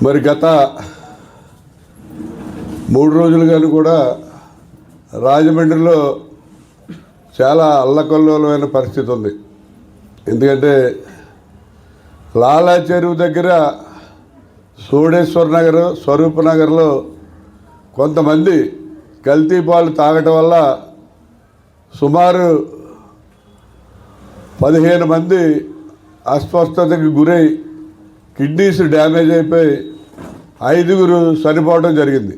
మరి గత 3 రోజులుగాను కూడా రాజమండ్రిలో చాలా అల్లకల్లోలమైన పరిస్థితి ఉంది. ఎందుకంటే లాలా చెరువు దగ్గర సోడేశ్వర్ నగర్, స్వరూప్ నగర్లో కొంతమంది కల్తీ పాలు తాగటం వల్ల సుమారు 15 మంది అస్వస్థతకి గురై కిడ్నీస్ డ్యామేజ్ అయిపోయి 5గురు చనిపోవడం జరిగింది.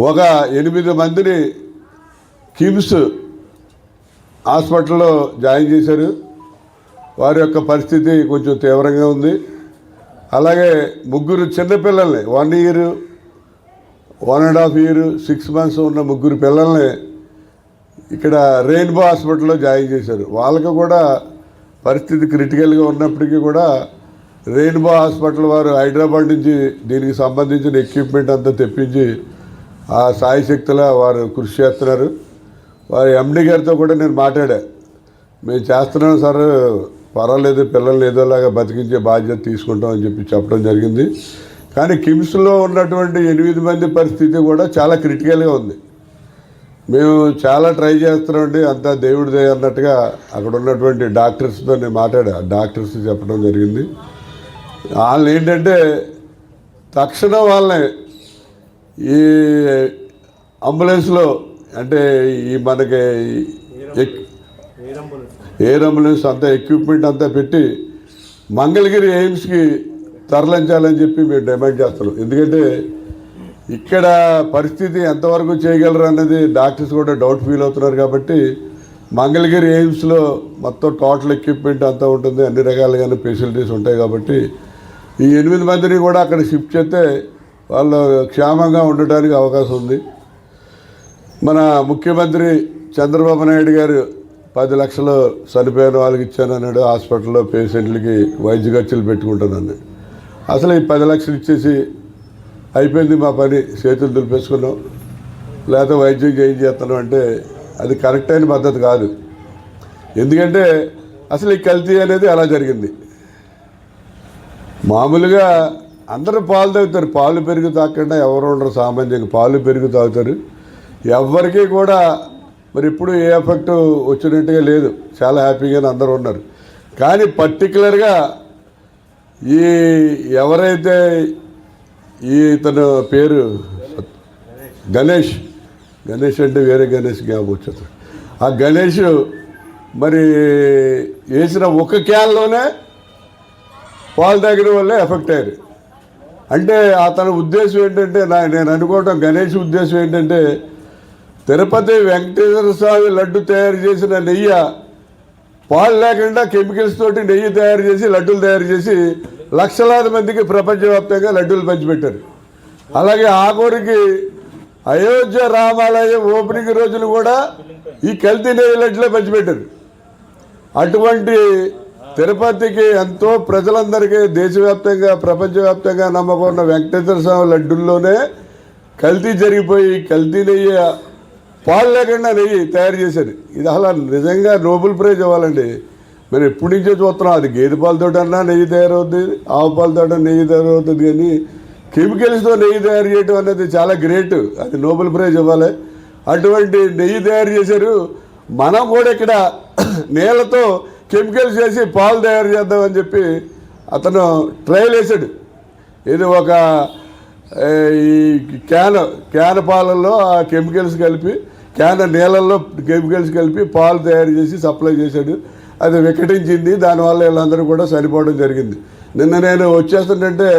ఒక 8 మందిని కిమ్స్ హాస్పిటల్లో జాయిన్ చేశారు. వారి యొక్క పరిస్థితి కొంచెం తీవ్రంగా ఉంది. అలాగే 3 చిన్నపిల్లల్ని 1 year, 1.5 year, 6 months ఉన్న 3 పిల్లల్ని ఇక్కడ రెయిన్బో హాస్పిటల్లో జాయిన్ చేశారు. వాళ్ళకి కూడా పరిస్థితి క్రిటికల్గా ఉన్నప్పటికీ కూడా రెయిన్బో హాస్పిటల్ వారు హైదరాబాద్ నుంచి దీనికి సంబంధించిన ఎక్విప్మెంట్ అంతా తెప్పించి ఆ సాయి శక్తిలా వారు కృషి చేస్తున్నారు. వారి ఎండి గారితో కూడా నేను మాట్లాడా. మేము చేస్తున్నాం సార్, పర్వాలేదు, పిల్లల్ని ఏదోలాగా బతికించే బాధ్యత తీసుకుంటామని చెప్పడం జరిగింది. కానీ కిమ్స్లో ఉన్నటువంటి 8 మంది పరిస్థితి కూడా చాలా క్రిటికల్గా ఉంది. మేము చాలా ట్రై చేస్తున్నామండి, అంతా దేవుడి దయ అన్నట్టుగా అక్కడ ఉన్నటువంటి డాక్టర్స్తో నేను మాట్లాడా. డాక్టర్స్ చెప్పడం జరిగింది. వాళ్ళు ఏంటంటే తక్షణం వాళ్ళని ఈ అంబులెన్స్లో, అంటే ఈ మనకి ఎయిర్ అంబులెన్స్ అంతా ఎక్విప్మెంట్ అంతా పెట్టి మంగళగిరి ఎయిమ్స్కి తరలించాలని చెప్పి మేము డిమాండ్ చేస్తున్నాం. ఎందుకంటే ఇక్కడ పరిస్థితి ఎంతవరకు చేయగలరు అన్నది డాక్టర్స్ కూడా డౌట్ ఫీల్ అవుతున్నారు. కాబట్టి మంగళగిరి ఎయిమ్స్లో మొత్తం టోటల్ ఎక్విప్మెంట్ అంతా ఉంటుంది, అన్ని రకాలుగానే ఫెసిలిటీస్ ఉంటాయి. కాబట్టి ఈ 8 మందిని కూడా అక్కడ షిఫ్ట్ చేస్తే వాళ్ళు క్షేమంగా ఉండటానికి అవకాశం ఉంది. మన ముఖ్యమంత్రి చంద్రబాబు నాయుడు గారు 10 లక్షలు చనిపోయిన వాళ్ళకి ఇచ్చానన్నాడు. హాస్పిటల్లో పేషెంట్లకి వైద్య ఖర్చులు పెట్టుకుంటానన్నాడు. అసలు ఈ 10 లక్షలు ఇచ్చేసి అయిపోయింది మా పని, చేతులు దులిపేసుకున్నాం, లేకపోతే వైద్యం చేస్తున్నాం అంటే అది కరెక్ట్ అయిన పద్ధతి కాదు. ఎందుకంటే అసలు ఈ కల్తీ అనేది అలా జరిగింది. మామూలుగా అందరూ పాలు తాగుతారు, పాలు పెరుగు తాగకుండా ఎవరు ఉండరు. సామాన్యంగా పాలు పెరుగు తాగుతారు. ఎవరికీ కూడా మరి ఇప్పుడు ఏ ఎఫెక్ట్ వచ్చినట్టుగా లేదు, చాలా హ్యాపీగానే అందరూ ఉన్నారు. కానీ పర్టికులర్గా ఈ ఎవరైతే ఇతను పేరు గణేష్ అంటే వేరే గణేష్ జ్ఞాపకం వచ్చేది. ఆ గణేష్ మరి వేసిన ఒక క్యాన్లోనే పాలు తాగిన వల్లే ఎఫెక్ట్ అయ్యారు. అంటే అతని ఉద్దేశం ఏంటంటే, నేను అనుకోవటం గణేష్ ఉద్దేశం ఏంటంటే, తిరుపతి వెంకటేశ్వర స్వామి లడ్డు తయారు చేసిన నెయ్యి పాలు లేకుండా కెమికల్స్ తోటి నెయ్యి తయారు చేసి లడ్డూలు తయారు చేసి లక్షలాది మందికి ప్రపంచవ్యాప్తంగా లడ్డూలు పంచిపెట్టారు. అలాగే ఆగూరికి అయోధ్య రామాలయం ఓపెనింగ్ రోజులు కూడా ఈ కల్తీ నెయ్యి లడ్డులే పంచిపెట్టారు. అటువంటి తిరుపతికి ఎంతో ప్రజలందరికీ దేశవ్యాప్తంగా ప్రపంచవ్యాప్తంగా నమ్మకం ఉన్న వెంకటేశ్వర స్వామి లడ్డూల్లోనే కల్తీ జరిగిపోయి కల్తీ నెయ్యి పాలు లేకుండా నెయ్యి తయారు చేశారు. ఇది అసలు నిజంగా నోబెల్ ప్రైజ్ ఇవ్వాలండి. మనం ఎప్పటి నుంచో చూస్తున్నాం. అది గేదె పాలతోటన్నా నెయ్యి తయారవుతుంది, ఆవు పాలతోట నెయ్యి తయారవుతుంది. కానీ కెమికల్స్తో నెయ్యి తయారు చేయడం అనేది చాలా గ్రేట్, అది నోబెల్ ప్రైజ్ ఇవ్వాలి. అటువంటి నెయ్యి తయారు చేశారు. మనం కూడా ఇక్కడ నీళ్ళతో కెమికల్స్ చేసి పాలు తయారు చేద్దామని చెప్పి అతను ట్రయల్ వేశాడు. ఇది ఒక ఈ క్యాన్ పాలల్లో ఆ కెమికల్స్ కలిపి, క్యాన్ నీళ్ళల్లో కెమికల్స్ కలిపి పాలు తయారు చేసి సప్లై చేశాడు. అది వికటించింది. దానివల్ల వీళ్ళందరూ కూడా చనిపోవడం జరిగింది. నిన్న నేను వచ్చేస్తుంటే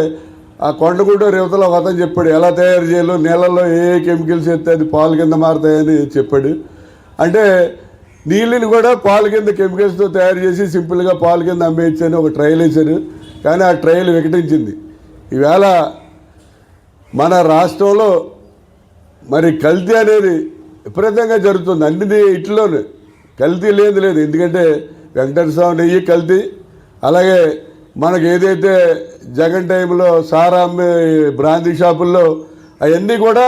ఆ కొండగూడూరు యువతలో ఒక అతను చెప్పాడు ఎలా తయారు చేయాలో, నీళ్ళల్లో ఏ కెమికల్స్ వేస్తే అది పాలు కింద మారుతాయని చెప్పాడు. అంటే నీళ్ళని కూడా పాలు కింద కెమికల్స్తో తయారు చేసి సింపుల్గా పాలు కింద అమ్మేయచ్చని ఒక ట్రయల్ వేశారు. కానీ ఆ ట్రయల్ వికటించింది. ఈవేళ మన రాష్ట్రంలో మరి కల్తీ అనేది విపరీతంగా జరుగుతుంది. అన్ని ఇట్లోనే కల్తీ లేదు. ఎందుకంటే వెంకటేశ్వర స్వామి నెయ్యి కల్తీ, అలాగే మనకు ఏదైతే జగన్ టైంలో సారా అమ్మే బ్రాందీ షాపుల్లో అవన్నీ కూడా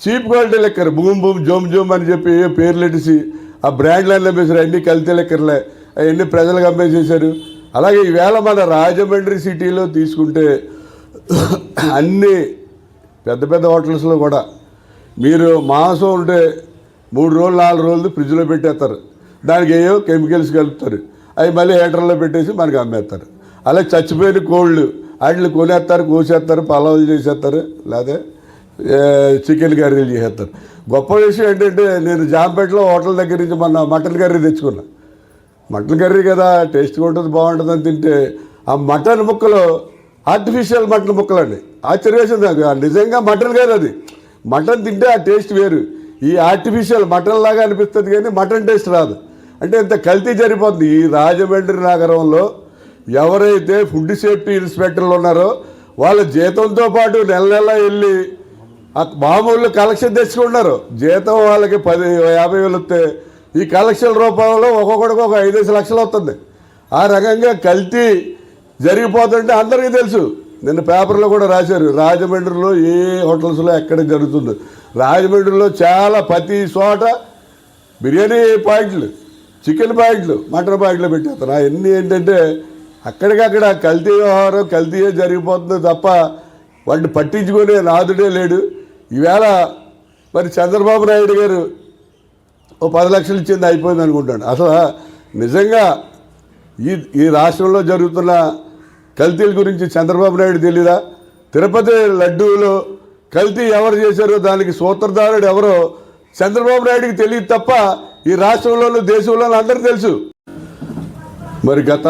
చీప్ క్వాలిటీ లెక్కరు, బూమ్ జోమ్ అని చెప్పి పేర్లు ఎట్టేసి ఆ బ్రాండ్లన్నీ అమ్మేశారు. అన్నీ కల్తీ లెక్కర్లే, అవన్నీ ప్రజలకు అమ్మేసేసారు. అలాగే ఈవేళ మన రాజమండ్రి సిటీలో తీసుకుంటే అన్ని పెద్ద పెద్ద హోటల్స్లో కూడా మీరు మాంసం ఉంటే 3 రోజులు 4 రోజులు ఫ్రిడ్జ్లో పెట్టేస్తారు. దానికి ఏవో కెమికల్స్ కలుపుతారు. అవి మళ్ళీ హీటర్లో పెట్టేసి మనకి అమ్మేస్తారు. అలా చచ్చిపోయిన కోళ్ళు వాటిని కొనేస్తారు, కోసేస్తారు, పలావులు చేసేస్తారు, లేదా చికెన్ కర్రీలు చేసేస్తారు. గొప్ప విషయం ఏంటంటే నేను జాంపేటలో హోటల్ దగ్గర నుంచి మొన్న మటన్ కర్రీ తెచ్చుకున్నా. మటన్ కర్రీ కదా టేస్ట్గా ఉంటుంది, బాగుంటుందని తింటే ఆ మటన్ ముక్కలు ఆర్టిఫిషియల్ మటన్ ముక్కలండి. ఆశ్చర్యం నాకు. నిజంగా మటన్ కాదు అది. మటన్ తింటే ఆ టేస్ట్ వేరు. ఈ ఆర్టిఫిషియల్ మటన్ లాగా అనిపిస్తుంది కానీ మటన్ టేస్ట్ రాదు. అంటే ఇంత కల్తీ జరిగిపోతుంది. ఈ రాజమండ్రి నగరంలో ఎవరైతే ఫుడ్ సేఫ్టీ ఇన్స్పెక్టర్లు ఉన్నారో వాళ్ళ జీతంతో పాటు నెల నెల వెళ్ళి మామూలు కలెక్షన్ తెచ్చుకుంటున్నారు. జీతం వాళ్ళకి 50,000 వస్తే ఈ కలెక్షన్ రూపంలో ఒక్కొక్కడికి ఒక 5 లక్షలు వస్తుంది. ఆ రకంగా కల్తీ జరిగిపోతుంటే అందరికీ తెలుసు. నిన్న పేపర్లో కూడా రాశారు, రాజమండ్రిలో ఏ హోటల్స్లో ఎక్కడ జరుగుతుందో. రాజమండ్రిలో చాలా ప్రతి చోట బిర్యానీ పాయింట్లు, చికెన్ పాయింట్లు, మటన్ పాయింట్లు పెట్టేస్తారు. అవన్నీ ఏంటంటే అక్కడికక్కడ కల్తీ వ్యవహారం కల్తీయే జరిగిపోతుంది తప్ప వాటిని పట్టించుకునే నాదుడే లేడు. ఈవేళ మరి చంద్రబాబు నాయుడు గారు ఓ 10 లక్షలు ఇచ్చింది అయిపోయింది అనుకుంటాడు. అసలు నిజంగా ఈ రాష్ట్రంలో జరుగుతున్న కల్తీల గురించి చంద్రబాబు నాయుడు తెలీదా? తిరుపతి లడ్డూలో కల్తీ ఎవరు చేశారో దానికి సూత్రధారుడు ఎవరో చంద్రబాబు నాయుడికి తెలియదు తప్ప ఈ రాష్ట్రంలోనూ దేశంలోనూ అందరికీ తెలుసు. మరి గత